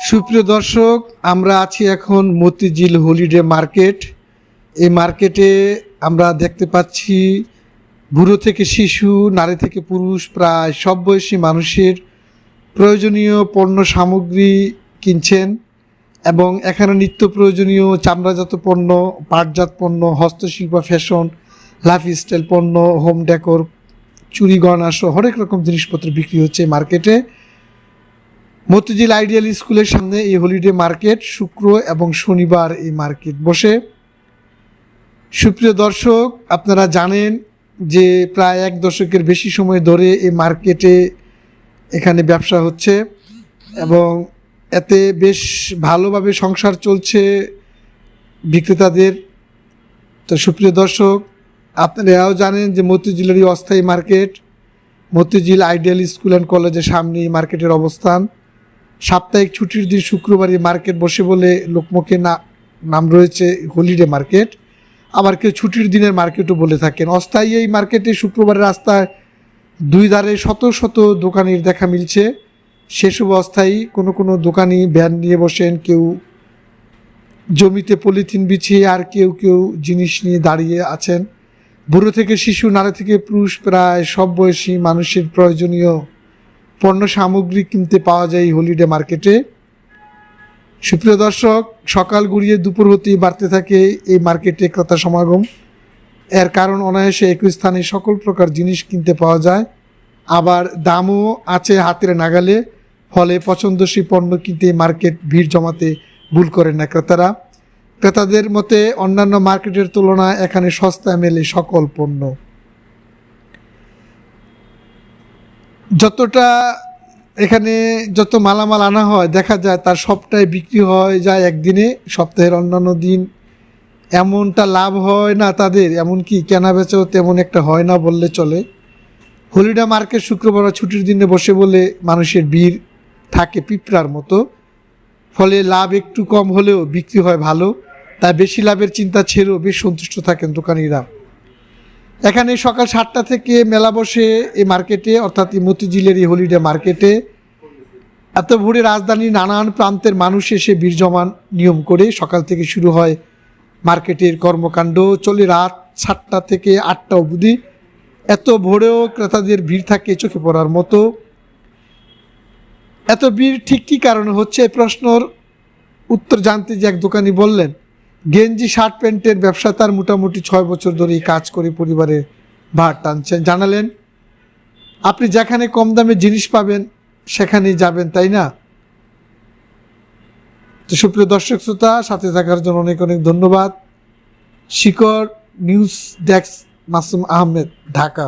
সুপ্রিয় দর্শক, আমরা আছি এখন মতিঝিল হলিডে মার্কেট। এই মার্কেটে আমরা দেখতে পাচ্ছি বুড়ো থেকে শিশু, নারী থেকে পুরুষ, প্রায় সব বয়সী মানুষের প্রয়োজনীয় পণ্য সামগ্রী কিনছেন এবং এখানে নিত্য প্রয়োজনীয় চামড়াজাত পণ্য, পাটজাত পণ্য, হস্তশিল্প, ফ্যাশন, লাইফস্টাইল পণ্য, হোম ডেকোর, চুরি গয়না সহ হরেক রকম জিনিসপত্র বিক্রি হচ্ছে এই মার্কেটে। মতিঝিল আইডিয়াল স্কুলের সামনে এই হলিডে মার্কেট শুক্র এবং শনিবার এই মার্কেট বসে। সুপ্রিয় দর্শক, আপনারা জানেন যে প্রায় এক দশকের বেশি সময় ধরে এই মার্কেটে এখানে ব্যবসা হচ্ছে এবং এতে বেশ ভালোভাবে সংসার চলছে বিক্রেতাদের। তো সুপ্রিয় দর্শক, আপনারাও জানেন যে মতিঝিলেরই অস্থায়ী market, Motijheel ideal school and কলেজের সামনে এই মার্কেটের অবস্থান। সাপ্তাহিক ছুটির দিন শুক্রবারই মার্কেট বসে বলে লোকমুখে নাম রয়েছে হলিডে মার্কেট। আবার কেউ ছুটির দিনের মার্কেটও বলে থাকেন। অস্থায়ী এই মার্কেটে শুক্রবারের রাস্তায় দুই ধারে শত শত দোকানির দেখা মিলছে। সেসব অস্থায়ী কোনো কোনো দোকানি ভ্যান নিয়ে বসেন, কেউ জমিতে পলিথিন বিছিয়ে, আর কেউ কেউ জিনিস নিয়ে দাঁড়িয়ে আছেন। বুড়ো থেকে শিশু, নারী থেকে পুরুষ, প্রায় সব বয়সী মানুষের প্রয়োজনীয় পণ্য সামগ্রী কিনতে পাওয়া যায় এই হলিডে মার্কেটে। সুপ্রিয় দর্শক, সকাল গড়িয়ে দুপুর হতেই বাড়তে থাকে এই মার্কেটে ক্রেতা সমাগম। এর কারণ অনায়াসে একই স্থানে সকল প্রকার জিনিস কিনতে পাওয়া যায়, আবার দামও আছে হাতের নাগালে। ফলে পছন্দসই পণ্য কিনতে মার্কেট ভিড় জমাতে ভুল করেন না ক্রেতারা। ক্রেতাদের মতে অন্যান্য মার্কেটের তুলনায় এখানে সস্তায় মেলে সকল পণ্য। এখানে যত মালামাল আনা হয় দেখা যায় তার সবটাই বিক্রি হয়ে যায় একদিনে। সপ্তাহের অন্যান্য দিন এমনটা লাভ হয় না তাদের, এমনকি কেনা বেচাও তেমন একটা হয় না বললে চলে। হলিডে মার্কেট শুক্রবার ছুটির দিনে বসে বলে মানুষের ভিড় থাকে পিঁপড়ার মতো। ফলে লাভ একটু কম হলেও বিক্রি হয় ভালো, তাই বেশি লাভের চিন্তা ছেড়েও বেশ সন্তুষ্ট থাকেন দোকানিরা। এখানে সকাল 7টা থেকে মেলা বসে এই মার্কেটে, অর্থাৎ এই মতিঝিলের এই হলিডে মার্কেটে। এত ভোরে রাজধানীর নানান প্রান্তের মানুষ এসে ভিড় জমান নিয়ম করে। সকাল থেকে শুরু হয় মার্কেটের কর্মকাণ্ড, চলে রাত 7টা থেকে 8টা অবধি। এত ভোরেও ক্রেতাদের ভিড় থাকে চোখে পড়ার মতো। এত ভিড় ঠিক কী কারণে হচ্ছে, এই প্রশ্নর উত্তর জানতে যে এক দোকানি বললেন, গেঞ্জি শার্ট প্যান্টের ব্যবসা তার মোটামুটি 6 বছর ধরেই কাজ করে পরিবারের ভার টানছেন। জানালেন, আপনি যেখানে কম দামে জিনিস পাবেন সেখানেই যাবেন, তাই না? তো সুপ্রিয় দর্শক শ্রোতা, সাথে থাকার জন্য অনেক অনেক ধন্যবাদ। শিকড় নিউজ ডেস্ক, মাসুম আহমেদ, ঢাকা।